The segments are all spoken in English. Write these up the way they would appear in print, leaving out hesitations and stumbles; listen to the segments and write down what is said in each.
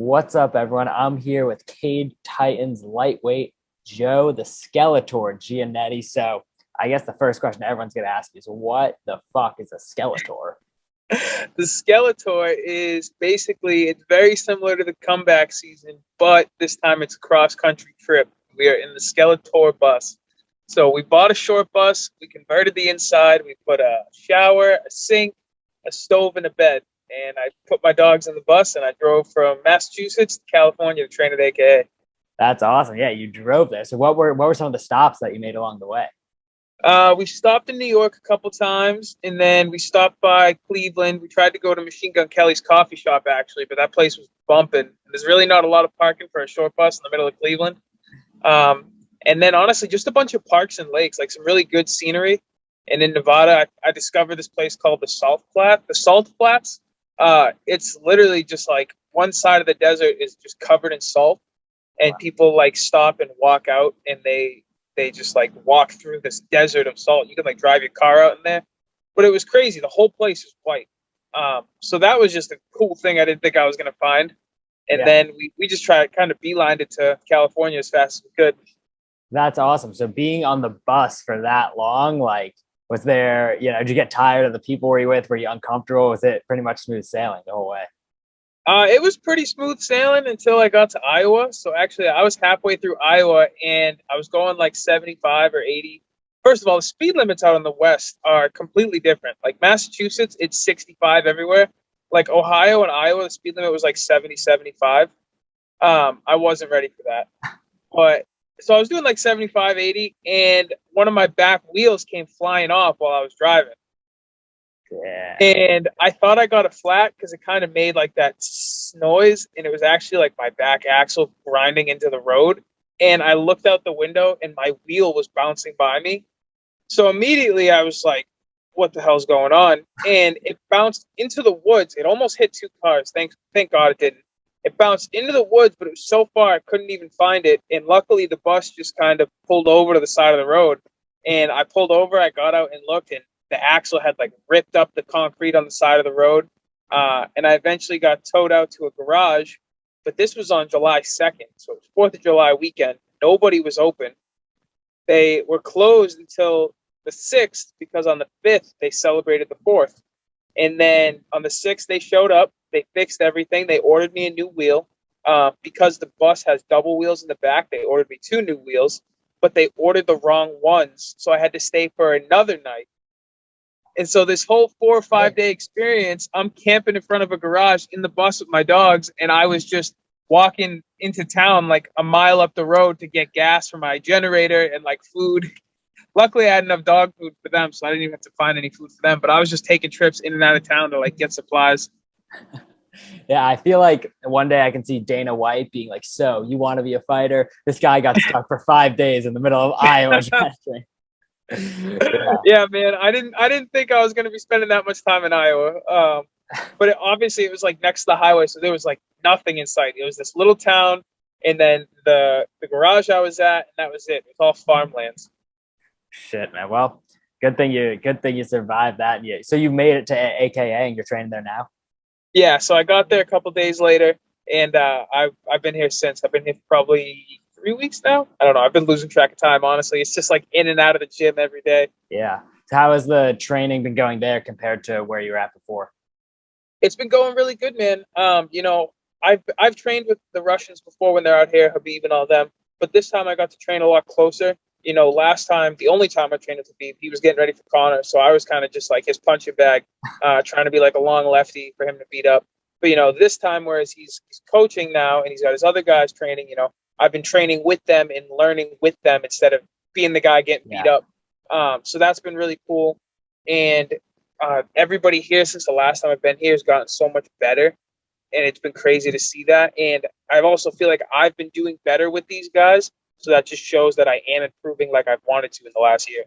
What's up, everyone? I'm here with Cade Titans lightweight Joe the Skeletor Giannetti. So I guess the first question everyone's going to ask is, what the fuck is a Skeletor? The Skeletor is basically, it's very similar to the comeback season, but this time it's a cross-country trip. We are in the Skeletor bus. So we bought a short bus, we converted the inside, we put a shower, a sink, a stove, and a bed. And I put my dogs in the bus, and I drove from Massachusetts to California to train at AKA. That's awesome. Yeah, you drove there. So what were some of the stops that you made along the way? We stopped in New York a couple times, and then we stopped by Cleveland. We tried to go to Machine Gun Kelly's coffee shop, actually, but that place was bumping. There's really not a lot of parking for a short bus in the middle of Cleveland. And then, honestly, just a bunch of parks and lakes, like some really good scenery. And in Nevada, I discovered this place called the Salt Flats. It's literally just like one side of the desert is just covered in salt, and people like stop and walk out, and they just like walk through this desert of salt. You can like drive your car out in there, but it was crazy. The whole place is white. So that was just a cool thing I didn't think I was going to find. And then we just tried kind of beelined it to California as fast as we could. That's awesome. So being on the bus for that long, like, was there, did you get tired of the people were you with? Were you uncomfortable? Was it pretty much smooth sailing the whole way? It was pretty smooth sailing until I got to Iowa. So actually, I was halfway through Iowa, and I was going like 75 or 80. First of all, the speed limits out in the West are completely different. Like Massachusetts, it's 65 everywhere. Like Ohio and Iowa, the speed limit was like 70, 75. I wasn't ready for that. But so I was doing like 75, 80, and one of my back wheels came flying off while I was driving. Yeah. And I thought I got it flat because it kind of made like that noise, and it was actually like my back axle grinding into the road. And I looked out the window, and my wheel was bouncing by me. So immediately I was like, what the hell's going on? And it bounced into the woods. It almost hit two cars. Thank God it didn't. It bounced into the woods, but it was so far I couldn't even find it. And luckily the bus just kind of pulled over to the side of the road. And I pulled over, I got out and looked, and the axle had like ripped up the concrete on the side of the road. And I eventually got towed out to a garage. But this was on July 2nd. So it was 4th of July weekend. Nobody was open. They were closed until the 6th because on the 5th they celebrated the 4th. And then on the 6th they showed up. They fixed everything. They ordered me a new wheel. Because the bus has double wheels in the back, they ordered me two new wheels, but they ordered the wrong ones. So I had to stay for another night. And so this whole 4 or 5 day experience, I'm camping in front of a garage in the bus with my dogs, and I was just walking into town like a mile up the road to get gas for my generator and like food. Luckily, I had enough dog food for them, so I didn't even have to find any food for them. But I was just taking trips in and out of town to like get supplies. Yeah, I feel like one day I can see Dana White being like, "So you want to be a fighter?" This guy got stuck for 5 days in the middle of Iowa. Yeah, man. I didn't think I was going to be spending that much time in Iowa. But obviously it was like next to the highway, so there was like nothing in sight. It was this little town, and then the garage I was at, and that was it. It was all farmlands. Shit, man. Well, good thing you survived that. Yeah. So you made it to AKA and you're training there now? Yeah, so I got there a couple days later, and I've been here since. I've been here for probably 3 weeks now. I don't know. I've been losing track of time, honestly. It's just like in and out of the gym every day. Yeah. So how has the training been going there compared to where you were at before? It's been going really good, man. I've trained with the Russians before when they're out here, Khabib and all them, but this time I got to train a lot closer. Last time, the only time I trained with Khabib, he was getting ready for Connor, so I was kind of just like his punching bag, trying to be like a long lefty for him to beat up. But this time, whereas he's coaching now and he's got his other guys training, I've been training with them and learning with them instead of being the guy getting beat up. So that's been really cool. And everybody here since the last time I've been here has gotten so much better, and it's been crazy to see that. And I also feel like I've been doing better with these guys, so that just shows that I am improving like I've wanted to in the last year.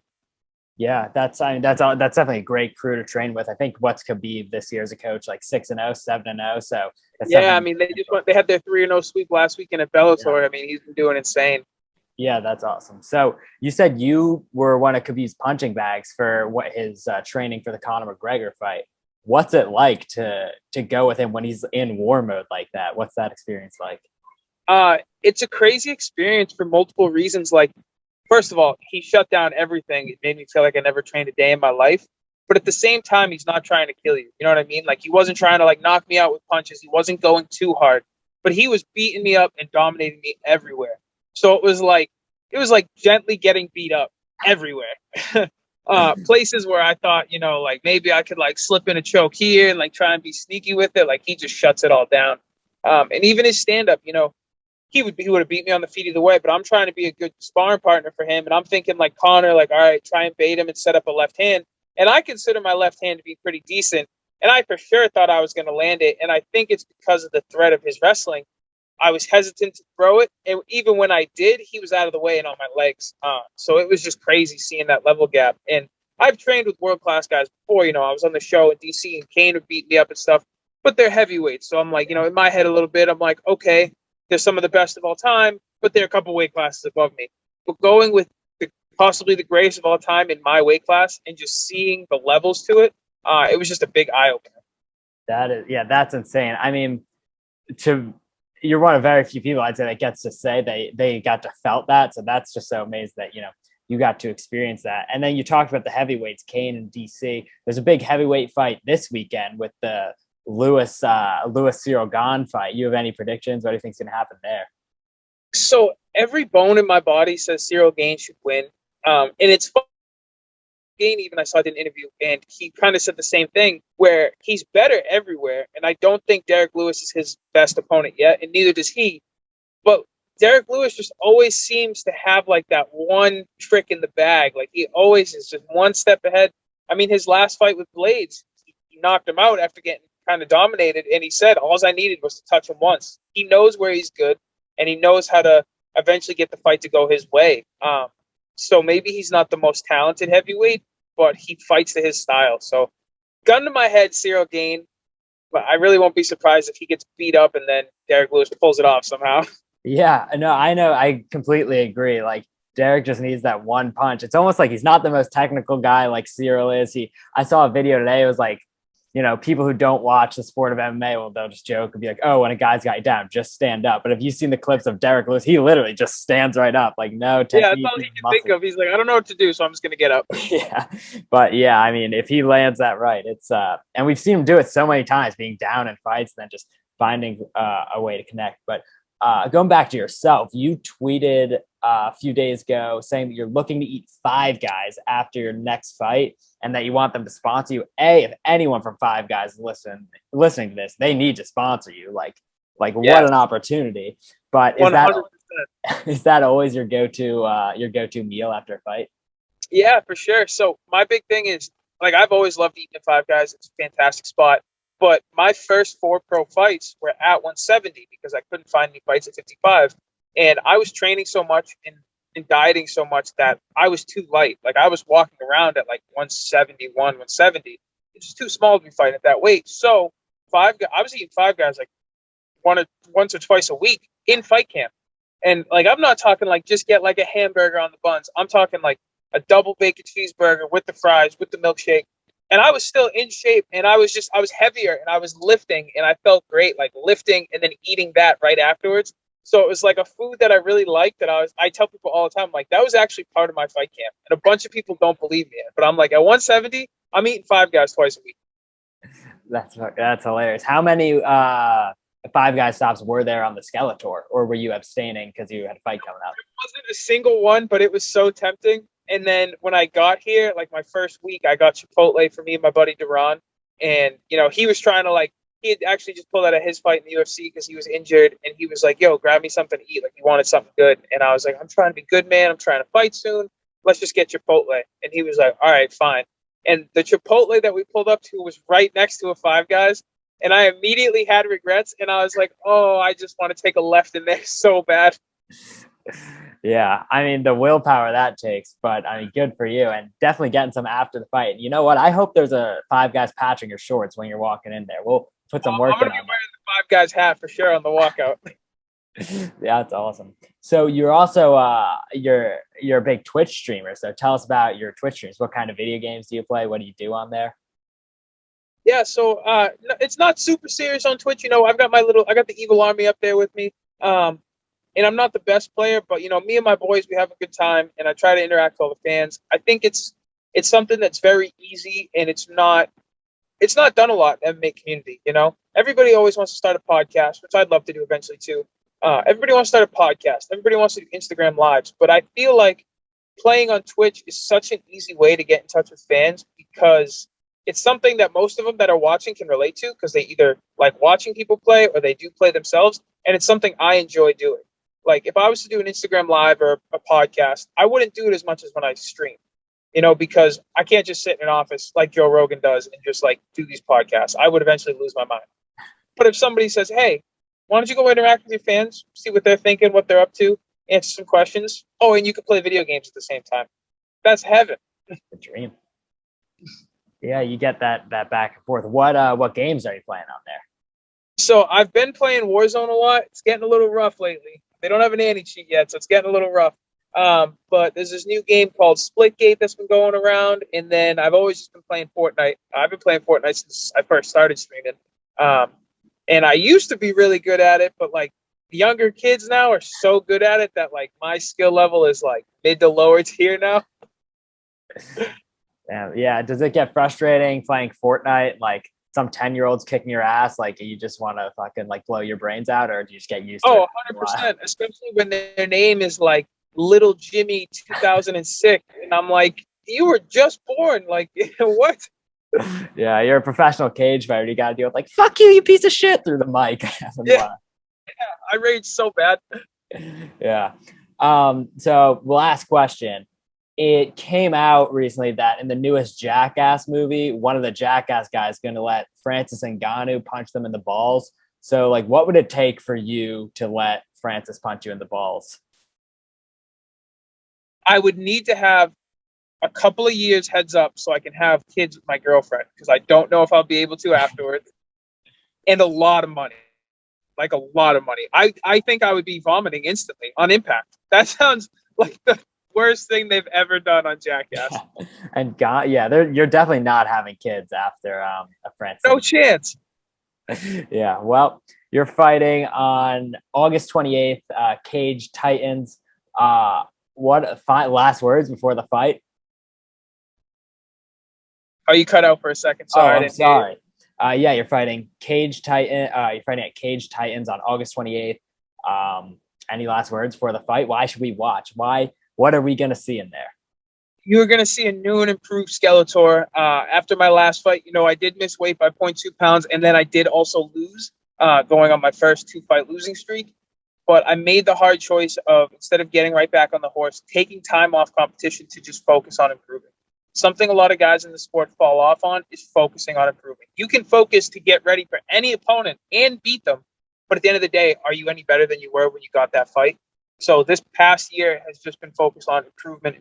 Yeah, that's definitely a great crew to train with. I think what's Khabib this year as a coach, like 6-0, 7-0. So yeah, I mean they had their 3-0 sweep last weekend at Bellator. Yeah. I mean, he's been doing insane. Yeah, that's awesome. So you said you were one of Khabib's punching bags for what his training for the Conor McGregor fight. what's it like to go with him when he's in war mode like that? What's that experience like? It's a crazy experience for multiple reasons. Like, first of all, he shut down everything. It made me feel like I never trained a day in my life. But at the same time, he's not trying to kill you. You know what I mean? Like, he wasn't trying to like knock me out with punches. He wasn't going too hard, but he was beating me up and dominating me everywhere. So it was like gently getting beat up everywhere. Places where I thought, you know, like maybe I could like slip in a choke here and like try and be sneaky with it. Like he just shuts it all down. And even his stand up, you know, he would have beat me on the feet either way, but I'm trying to be a good sparring partner for him. And I'm thinking like Connor, like, all right, try and bait him and set up a left hand. And I consider my left hand to be pretty decent. And I for sure thought I was going to land it. And I think it's because of the threat of his wrestling. I was hesitant to throw it. And even when I did, he was out of the way and on my legs. So it was just crazy seeing that level gap. And I've trained with world-class guys before. You know, I was on the show in DC and Kane would beat me up and stuff, but they're heavyweights. So I'm like, you know, in my head a little bit, I'm like, okay, they're some of the best of all time, but they're a couple weight classes above me. But going with possibly the greatest of all time in my weight class and just seeing the levels to it, it was just a big eye opener. That is, yeah, that's insane. I mean, you're one of very few people I'd say that gets to say they got to felt that. So that's just so amazing that, you know, you got to experience that. And then you talked about the heavyweights, Kane and DC. There's a big heavyweight fight this weekend with the Lewis Cyril Gane fight. You have any predictions? What do you think's going to happen there? So every bone in my body says Cyril Gane should win. And it's fun. Gane, even I saw it in an interview, and he kind of said the same thing, where he's better everywhere. And I don't think Derek Lewis is his best opponent yet, and neither does he. But Derek Lewis just always seems to have like that one trick in the bag. Like he always is just one step ahead. I mean, his last fight with Blades, he knocked him out after getting kind of dominated, and he said all I needed was to touch him once. He knows where he's good, and he knows how to eventually get the fight to go his way. So maybe he's not the most talented heavyweight, but he fights to his style. So gun to my head, Cyril Gane, but I really won't be surprised if he gets beat up and then Derek Lewis pulls it off somehow. Yeah, no, I know. I completely agree. Like Derek just needs that one punch. It's almost like he's not the most technical guy like Cyril is. I saw a video today. It was like, you know, people who don't watch the sport of MMA, well, they'll just joke and be like, oh, when a guy's got you down, just stand up. But if you've seen the clips of Derek Lewis, he literally just stands right up, like no technique. Yeah, that's all he can think of. He's like, I don't know what to do, so I'm just gonna get up. Yeah, but yeah, I mean, if he lands that right, it's and we've seen him do it so many times, being down in fights, and then just finding a way to connect. But going back to yourself, you tweeted a few days ago saying that you're looking to eat Five Guys after your next fight and that you want them to sponsor you. If anyone from Five Guys is listening to this, they need to sponsor you. Like yes. What an opportunity. But is that always your go-to meal after a fight? Yeah, for sure. So my big thing is, like, I've always loved eating at Five Guys. It's a fantastic spot. But my first 4 pro fights were at 170 because I couldn't find any fights at 55. And I was training so much and dieting so much that I was too light. Like I was walking around at like 171, 170. It's just too small to be fighting at that weight. So I was eating Five Guys like once or twice a week in fight camp. And like, I'm not talking like just get like a hamburger on the buns. I'm talking like a double bacon cheeseburger with the fries, with the milkshake. And I was still in shape, and I was heavier, and I was lifting, and I felt great, like lifting and then eating that right afterwards. So it was like a food that I really liked that I tell people all the time, like that was actually part of my fight camp. And a bunch of people don't believe me, but I'm like, at 170, I'm eating Five Guys twice a week. That's hilarious. How many Five Guys stops were there on the Skeletor, or were you abstaining because you had a fight coming up? It wasn't a single one, but it was so tempting. And then when I got here, like my first week, I got Chipotle for me and my buddy Duran. And, you know, he was trying to he had actually just pulled out of his fight in the UFC because he was injured. And he was like, yo, grab me something to eat. Like he wanted something good. And I was like, I'm trying to be good, man. I'm trying to fight soon. Let's just get Chipotle. And he was like, all right, fine. And the Chipotle that we pulled up to was right next to a Five Guys. And I immediately had regrets. And I was like, oh, I just want to take a left in there so bad. Yeah, I mean, the willpower that takes, but I mean, good for you, and definitely getting some after the fight. You know what? I hope there's a Five Guys patch on your shorts when you're walking in there. We'll put some work in. I'm going to be wearing the Five Guys hat for sure on the walkout. Yeah, that's awesome. So you're also you're a big Twitch streamer. So tell us about your Twitch streams. What kind of video games do you play? What do you do on there? Yeah, so it's not super serious on Twitch. I got the Evil Army up there with me. And I'm not the best player, but me and my boys, we have a good time, and I try to interact with all the fans. I think it's something that's very easy, and it's not done a lot in the MMA community. Everybody always wants to start a podcast, which I'd love to do eventually too. Everybody wants to start a podcast. Everybody wants to do Instagram lives, but I feel like playing on Twitch is such an easy way to get in touch with fans because it's something that most of them that are watching can relate to because they either like watching people play or they do play themselves, and it's something I enjoy doing. Like if I was to do an Instagram live or a podcast, I wouldn't do it as much as when I stream, because I can't just sit in an office like Joe Rogan does and just like do these podcasts. I would eventually lose my mind. But if somebody says, hey, why don't you go interact with your fans, see what they're thinking, what they're up to, answer some questions. Oh, and you can play video games at the same time. That's heaven. The dream. Yeah, you get that back and forth. What games are you playing on there? So I've been playing Warzone a lot. It's getting a little rough lately. They don't have an anti-cheat yet, so it's getting a little rough. But there's this new game called Splitgate that's been going around, and then I've always just been playing Fortnite. I've been playing Fortnite since I first started streaming. And I used to be really good at it, but like the younger kids now are so good at it that like my skill level is like mid to lower tier now. Yeah. Does it get frustrating playing Fortnite? Like some 10-year-olds kicking your ass, like you just want to fucking like blow your brains out, or do you just get used to it? 100%, especially when their name is like Little Jimmy 2006. And I'm like, you were just born. Like, what? Yeah, you're a professional cage fighter. You got to deal with like, fuck you, you piece of shit, through the mic. Yeah, I rage so bad. Yeah. So last question. It came out recently that in the newest Jackass movie, one of the Jackass guys is going to let Francis Ngannou punch them in the balls. So, like, what would it take for you to let Francis punch you in the balls? I would need to have a couple of years heads up so I can have kids with my girlfriend because I don't know if I'll be able to afterwards. And a lot of money. Like a lot of money. I think I would be vomiting instantly on impact. That sounds like the worst thing they've ever done on Jackass. And God, yeah, you're definitely not having kids after a Francis. No chance. Yeah, well, you're fighting on August 28th, Cage Titans. Last words before the fight? Oh, you cut out for a second. Sorry. I'm sorry. Yeah, you're fighting Cage Titan. You're fighting at Cage Titans on August 28th. Any last words for the fight? Why should we watch? What are we going to see in there? You're going to see a new and improved Skeletor. After my last fight, I did miss weight by 0.2 pounds, and then I did also lose, going on my first 2-fight losing streak. But I made the hard choice of, instead of getting right back on the horse, taking time off competition to just focus on improving. Something a lot of guys in the sport fall off on is focusing on improving. You can focus to get ready for any opponent and beat them, but at the end of the day, are you any better than you were when you got that fight? So this past year has just been focused on improvement,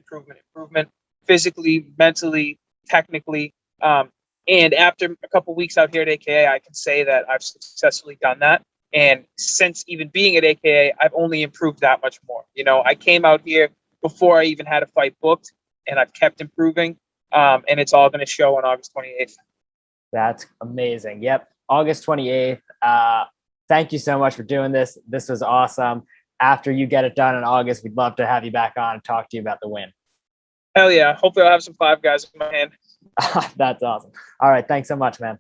physically, mentally, technically. And after a couple weeks out here at AKA, I can say that I've successfully done that. And since even being at AKA, I've only improved that much more. I came out here before I even had a fight booked, and I've kept improving. And it's all going to show on August 28th. That's amazing. Yep. August 28th. Thank you so much for doing this. This was awesome. After you get it done in August, we'd love to have you back on and talk to you about the win. Hell yeah. Hopefully I'll have some Five Guys in my hand. That's awesome. All right. Thanks so much, man.